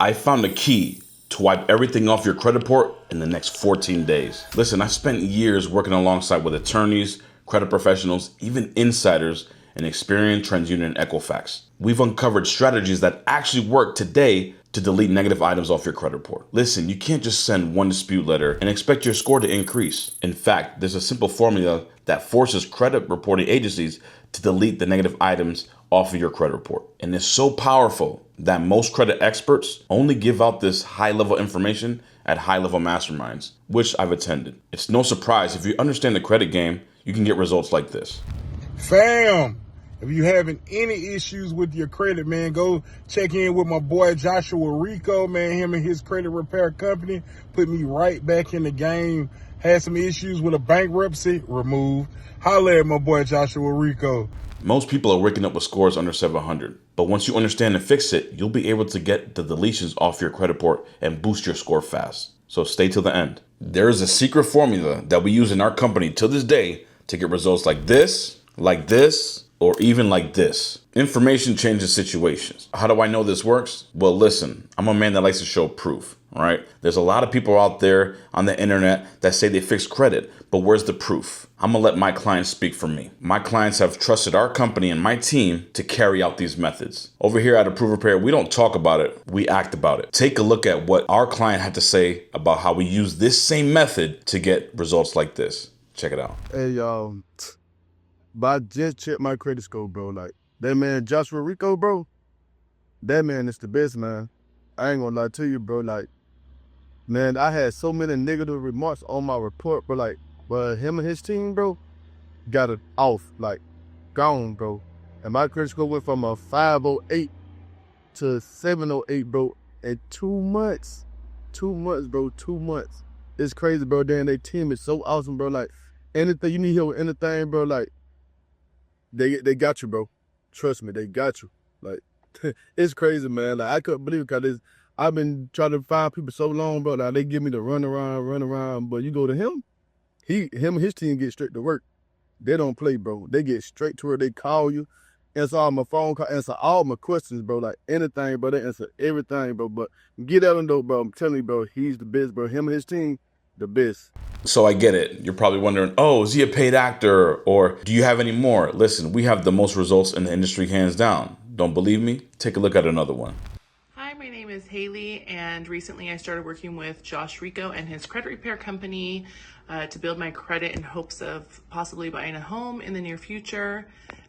I found a key to wipe everything off your credit report in the next 14 days. Listen, I spent years working alongside with attorneys, credit professionals, even insiders in Experian, TransUnion, and Equifax. We've uncovered strategies that actually work today to delete negative items off your credit report. Listen, you can't just send one dispute letter and expect your score to increase. In fact, there's a simple formula that forces credit reporting agencies to delete the negative items off of your credit report. And it's so powerful that most credit experts only give out this high-level information at high-level masterminds, which I've attended. It's no surprise if you understand the credit game, you can get results like this. Fam, if you having any issues with your credit, man, go check in with my boy Joshua Rico, man. Him and his credit repair company put me right back in the game. Had some issues with a bankruptcy, removed. Holla at my boy Joshua Rico. Most people are waking up with scores under 700, but once you understand and fix it, you'll be able to get the deletions off your credit report and boost your score fast. So stay till the end. There is a secret formula that we use in our company to this day to get results like this, or even like this. Information changes situations. How do I know this works? Well, listen, I'm a man that likes to show proof, right? There's a lot of people out there on the internet that say they fix credit, but where's the proof? I'm gonna let my clients speak for me. My clients have trusted our company and my team to carry out these methods. Over here at Approve Repair, we don't talk about it, we act about it. Take a look at what our client had to say about how we use this same method to get results like this. Check it out. Hey, y'all. But I just checked my credit score, bro. Like, that man, Joshua Rico, bro, that man is the best, man. I ain't gonna lie to you, bro. Like, man, I had so many negative remarks on my report, bro. Like, but him and his team, bro, got it off, like, gone, bro. And my credit score went from a 508 to 708, bro, in 2 months. 2 months, bro, 2 months. It's crazy, bro. Damn, their team is so awesome, bro. Like, anything you need help with anything, bro, like, they got you, bro. Trust me, they got you. Like, it's crazy, man. Like, I couldn't believe it because I've been trying to find people so long, bro. Like, they give me the run around. But you go to him and his team get straight to work. They don't play, bro. They get straight to where they call you, answer all my phone calls, answer all my questions, bro. Like, anything, bro. They answer everything, bro. But get out of though, bro. I'm telling you, bro, he's the best, bro. Him and his team, the best. So I get it. You're probably wondering, oh, is he a paid actor? Or do you have any more? Listen, we have the most results in the industry, hands down. Don't believe me? Take a look at another one. Hi, my name is Haley, and recently I started working with Josh Rico and his credit repair company to build my credit in hopes of possibly buying a home in the near future.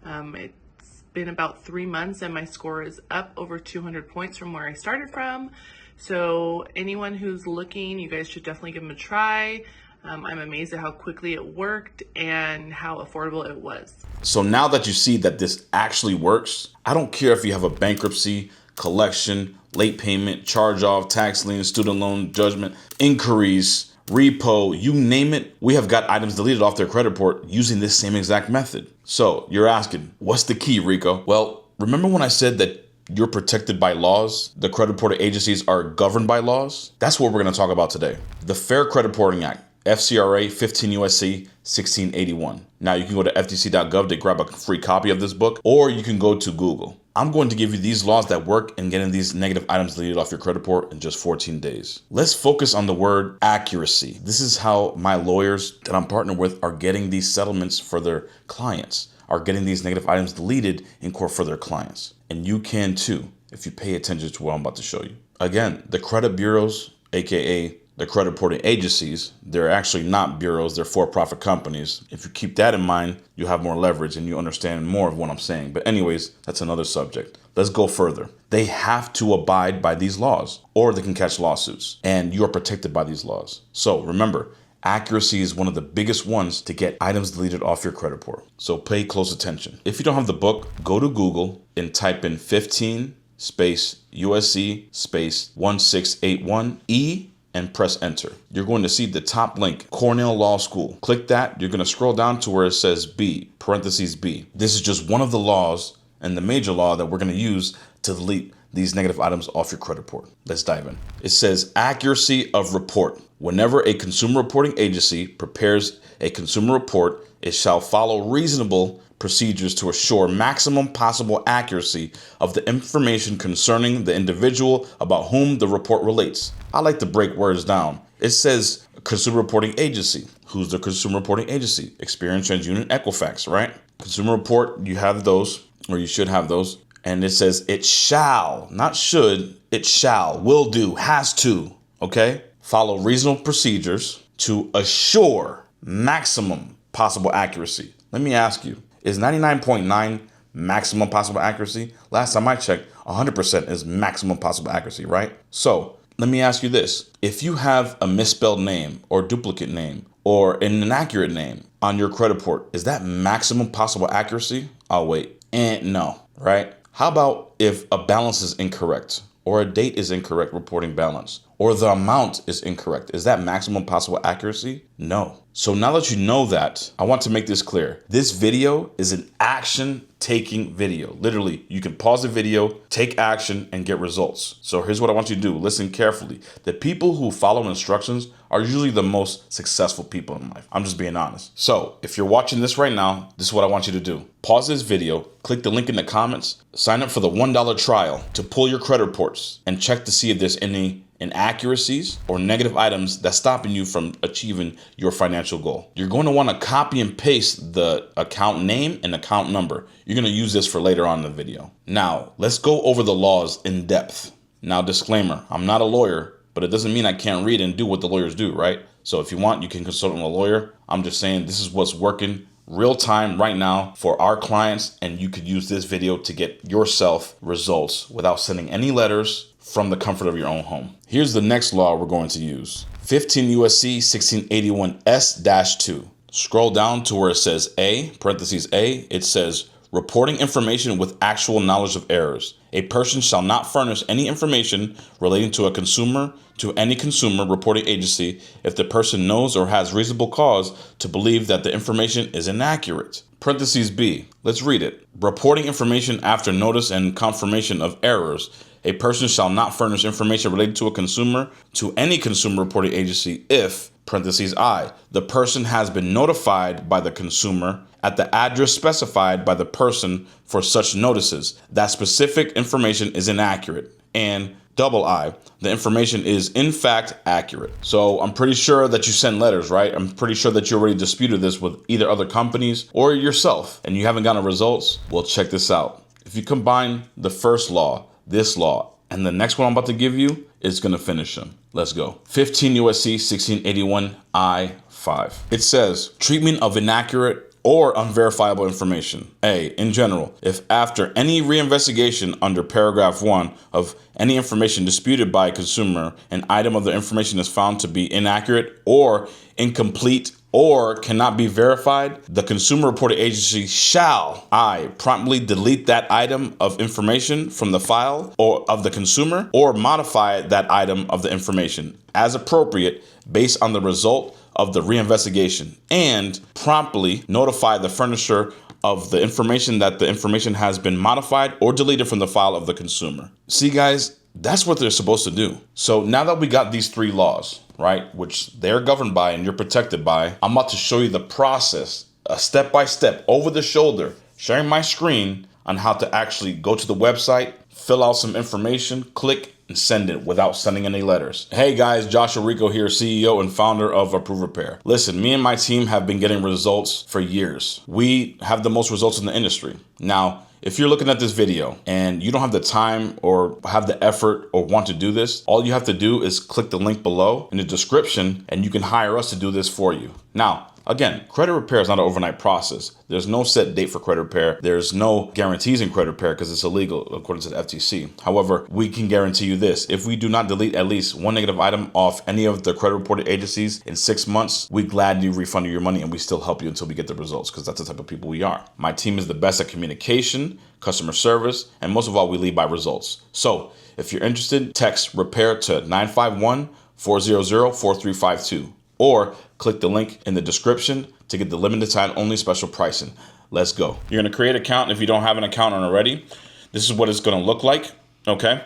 It's been about 3 months and my score is up over 200 points from where I started from. So anyone who's looking, you guys should definitely give them a try. I'm amazed at how quickly it worked and how affordable it was. So now that you see that this actually works, I don't care if you have a bankruptcy, collection, late payment, charge off, tax lien, student loan, judgment, inquiries, repo, you name it, we have got items deleted off their credit report using this same exact method. So you're asking, what's the key, Rico? Well, remember when I said that you're protected by laws? The credit reporting agencies are governed by laws? That's what we're going to talk about today. The Fair Credit Reporting Act, FCRA 15 USC 1681. Now you can go to ftc.gov to grab a free copy of this book, or you can go to Google. I'm going to give you these laws that work in getting these negative items deleted off your credit report in just 14 days. Let's focus on the word accuracy. This is how my lawyers that I'm partnered with are getting these settlements for their clients, are getting these negative items deleted in court for their clients. And you can too, if you pay attention to what I'm about to show you. Again, the credit bureaus, AKA the credit reporting agencies, they're actually not bureaus, they're for-profit companies. If you keep that in mind, you have more leverage and you understand more of what I'm saying. But anyways, that's another subject. Let's go further. They have to abide by these laws or they can catch lawsuits, and you are protected by these laws. So remember, accuracy is one of the biggest ones to get items deleted off your credit report. So pay close attention. If you don't have the book, go to Google and type in 15 space USC space 1681E and press enter. You're going to see the top link, Cornell Law School. Click that. You're going to scroll down to where it says B, parentheses B. This is just one of the laws and the major law that we're going to use to delete these negative items off your credit report. Let's dive in. It says accuracy of report. Whenever a consumer reporting agency prepares a consumer report, it shall follow reasonable procedures to assure maximum possible accuracy of the information concerning the individual about whom the report relates. I like to break words down. It says Consumer Reporting Agency. Who's the Consumer Reporting Agency? Experian, TransUnion, Equifax, right? Consumer Report, you have those, or you should have those. And it says it shall, not should, it shall, will do, has to, okay? Follow reasonable procedures to assure maximum possible accuracy. Let me ask you, is 99.9 maximum possible accuracy? Last time I checked, 100% is maximum possible accuracy, right? So let me ask you this. If you have a misspelled name or duplicate name or an inaccurate name on your credit report, is that maximum possible accuracy? Oh, wait. And no, right? How about if a balance is incorrect or a date is incorrect reporting balance or the amount is incorrect? Is that maximum possible accuracy? No. So now that you know that, I want to make this clear. This video is an action-taking video. Literally, you can pause the video, take action, and get results. So here's what I want you to do. Listen carefully. The people who follow instructions are usually the most successful people in life. I'm just being honest. So if you're watching this right now, this is what I want you to do. Pause this video, click the link in the comments, sign up for the $1 trial to pull your credit reports and check to see if there's any inaccuracies or negative items that's stopping you from achieving your financial goal. You're going to want to copy and paste the account name and account number. You're going to use this for later on in the video. Now, let's go over the laws in depth. Now, disclaimer, I'm not a lawyer, but it doesn't mean I can't read and do what the lawyers do, right? So if you want, you can consult with a lawyer. I'm just saying this is what's working real time right now for our clients, and you could use this video to get yourself results without sending any letters from the comfort of your own home. Here's the next law we're going to use. 15 USC 1681S-2. Scroll down to where it says A, parentheses A, it says reporting information with actual knowledge of errors. A person shall not furnish any information relating to a consumer to any consumer reporting agency if the person knows or has reasonable cause to believe that the information is inaccurate. Parentheses B, let's read it. Reporting information after notice and confirmation of errors. A person shall not furnish information related to a consumer to any consumer reporting agency if, parentheses I, the person has been notified by the consumer at the address specified by the person for such notices. That specific information is inaccurate. And double I, the information is in fact accurate. So I'm pretty sure that you sent letters, right? I'm pretty sure that you already disputed this with either other companies or yourself and you haven't gotten results. Well, check this out. If you combine the first law, this law, and the next one I'm about to give you, it's going to finish them. Let's go. 15 USC 1681 I-5. It says treatment of inaccurate or unverifiable information. A, in general, if after any reinvestigation under paragraph 1 of any information disputed by a consumer, an item of the information is found to be inaccurate or incomplete or cannot be verified, the consumer reporting agency shall I promptly delete that item of information from the file or of the consumer or modify that item of the information as appropriate based on the result of the reinvestigation and promptly notify the furnisher of the information that the information has been modified or deleted from the file of the consumer. See, guys, that's what they're supposed to do. So now that we got these three laws, right, which they're governed by and you're protected by, I'm about to show you the process, step by step, over the shoulder, sharing my screen on how to actually go to the website, fill out some information, click, and send it without sending any letters. Hey guys, Joshua Rico here, CEO and founder of Approve Repair. Listen, me and my team have been getting results for years. We have the most results in the industry. Now, if you're looking at this video and you don't have the time or have the effort or want to do this, all you have to do is click the link below in the description and you can hire us to do this for you. Now, again, credit repair is not an overnight process. There's no set date for credit repair. There's no guarantees in credit repair because it's illegal according to the FTC. However, we can guarantee you this. If we do not delete at least one negative item off any of the credit reported agencies in 6 months, we gladly refund you your money and we still help you until we get the results because that's the type of people we are. My team is the best at communication, customer service, and most of all, we lead by results. So if you're interested, text repair to 951-400-4352. Or click the link in the description to get the limited time only special pricing. Let's go. You're going to create an account if you don't have an account already. This is what it's going to look like. Okay.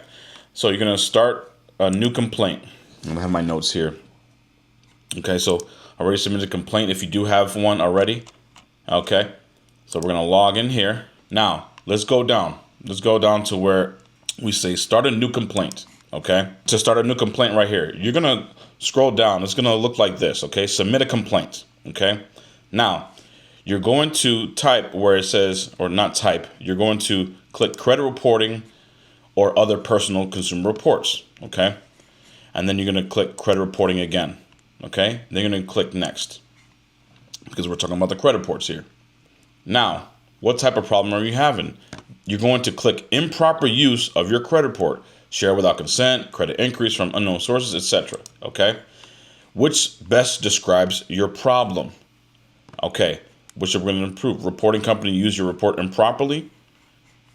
So you're going to start a new complaint. I'm going to have my notes here. Okay. So I already submitted a complaint if you do have one already. Okay. So we're gonna log in here. Now, let's go down. Let's go down to where we say start a new complaint, okay? To start a new complaint right here, you're gonna scroll down. It's gonna look like this, okay? Submit a complaint, okay? Now, you're going to type where it says, or not type, you're going to click credit reporting or other personal consumer reports, okay? And then you're gonna click credit reporting again, okay? Then you're gonna click next because we're talking about the credit reports here. Now, what type of problem are you having? You're going to click improper use of your credit report, share without consent, credit increase from unknown sources, etc. Okay? Which best describes your problem? Okay, which are we going to improve? Reporting company used your report improperly?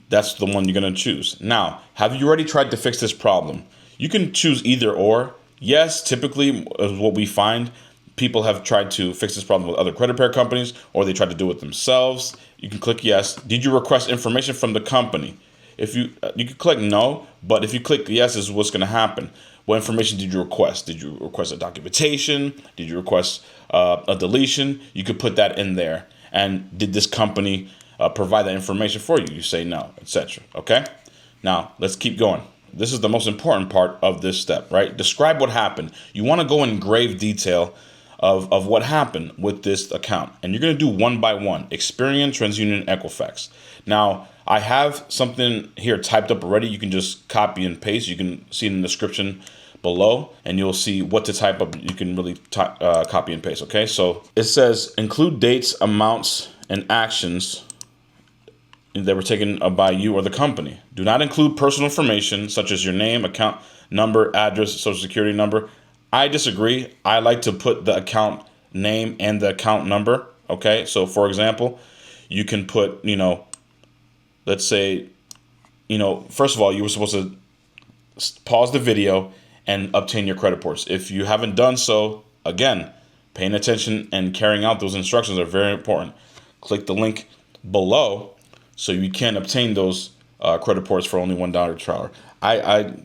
That's the one you're going to choose. Now, have you already tried to fix this problem? You can choose either or. Yes, typically, what we find, people have tried to fix this problem with other credit repair companies, or they tried to do it themselves. You can click yes. Did you request information from the company? If you can click no, but if you click yes, is what's going to happen. What information did you request? Did you request a documentation? Did you request a deletion? You could put that in there. And did this company provide that information for you? You say no, etc. Okay. Now let's keep going. This is the most important part of this step, right? Describe what happened. You want to go in grave detail of what happened with this account. And you're going to do one by one. Experian, TransUnion, Equifax. Now, I have something here typed up already. You can just copy and paste. You can see it in the description below, and you'll see what to type up. You can really copy and paste, okay? So it says, include dates, amounts, and actions that were taken by you or the company. Do not include personal information, such as your name, account number, address, social security number. I disagree. I like to put the account name and the account number. Okay. So for example, you can put, let's say, first of all, you were supposed to pause the video and obtain your credit reports. If you haven't done so, again, paying attention and carrying out those instructions are very important. Click the link below so you can obtain those credit reports for only $1 per hour.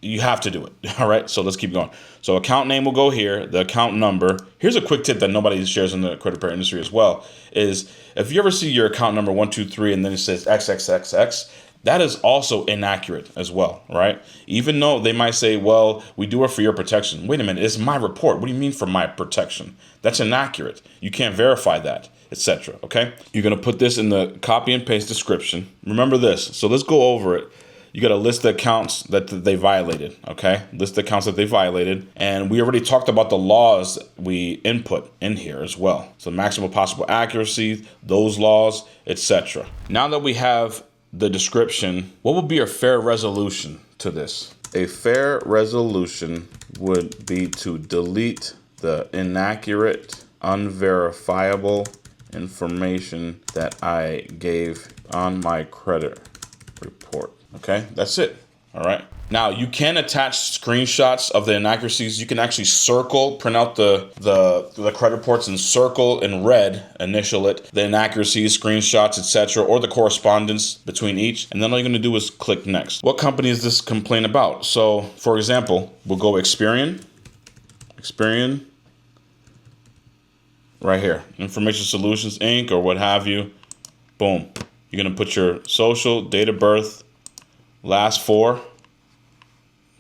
You have to do it. All right. So let's keep going. So account name will go here. The account number. Here's a quick tip that nobody shares in the credit repair industry as well is if you ever see your account number 123 and then it says XXXX, that is also inaccurate as well. Right. Even though they might say, well, we do it for your protection. Wait a minute. It's my report. What do you mean for my protection? That's inaccurate. You can't verify that, etc. Okay. You're going to put this in the copy and paste description. Remember this. So let's go over it. You got to list the accounts that they violated, okay? List the accounts that they violated. And we already talked about the laws we input in here as well. So maximum possible accuracy, those laws, etc. Now that we have the description, what would be a fair resolution to this? A fair resolution would be to delete the inaccurate, unverifiable information that I gave on my credit report. Okay, that's it. All right. Now you can attach screenshots of the inaccuracies. You can actually circle, print out the credit reports and circle in red, initial it, the inaccuracies, screenshots, etc., or the correspondence between each. And then all you're going to do is click next. What company is this complaint about? So, for example, we'll go Experian, right here, Information Solutions Inc. or what have you. Boom. You're going to put your social, date of birth, last four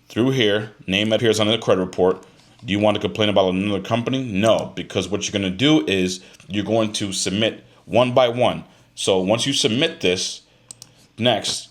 through here. Name appears on the credit report. Do you want to complain about another company? No, because what you're going to do is you're going to submit one by one. So once you submit this, next,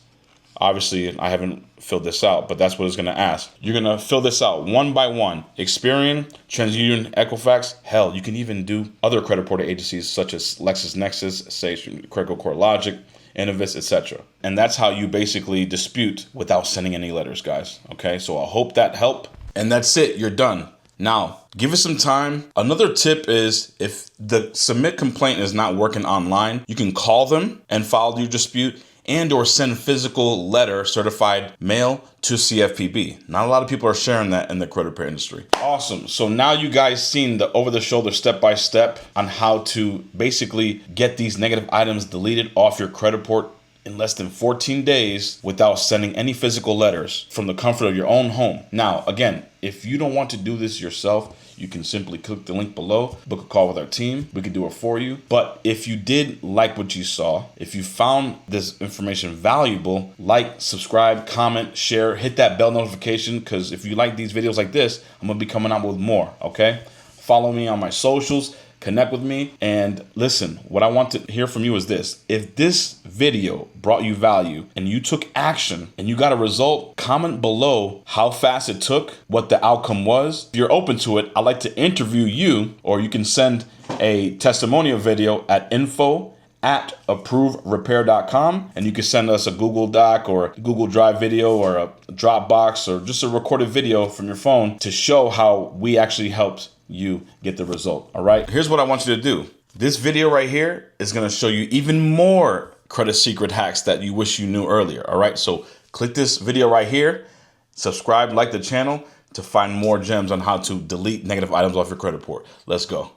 obviously I haven't filled this out, but that's what it's going to ask. You're going to fill this out one by one. Experian, TransUnion, Equifax. Hell, you can even do other credit reporting agencies such as LexisNexis, Sage, Credit CoreLogic, Innovis, etc. And that's how you basically dispute without sending any letters, guys. Okay, so I hope that helped. And that's it. You're done. Now, give it some time. Another tip is if the submit complaint is not working online, you can call them and file your dispute and or send physical letter certified mail to CFPB. Not a lot of people are sharing that in the credit repair industry. Awesome. So now you guys seen the over-the-shoulder step-by-step on how to basically get these negative items deleted off your credit report in less than 14 days without sending any physical letters from the comfort of your own home. Now, again, if you don't want to do this yourself, you can simply click the link below, book a call with our team. We can do it for you. But if you did like what you saw, if you found this information valuable, like, subscribe, comment, share, hit that bell notification, because if you like these videos like this, I'm gonna be coming out with more, okay? Follow me on my socials, connect with me, and listen, what I want to hear from you is this. If this video brought you value and you took action and you got a result, comment below how fast it took, what the outcome was. If you're open to it, I'd like to interview you, or you can send a testimonial video at info@approverepair.com, and you can send us a Google Doc or a Google Drive video or a Dropbox or just a recorded video from your phone to show how we actually helped you get the result. All right, here's what I want you to do. This video right here is going to show you even more credit secret hacks that you wish you knew earlier. All right, so click this video right here, subscribe, like the channel to find more gems on how to delete negative items off your credit report. Let's go.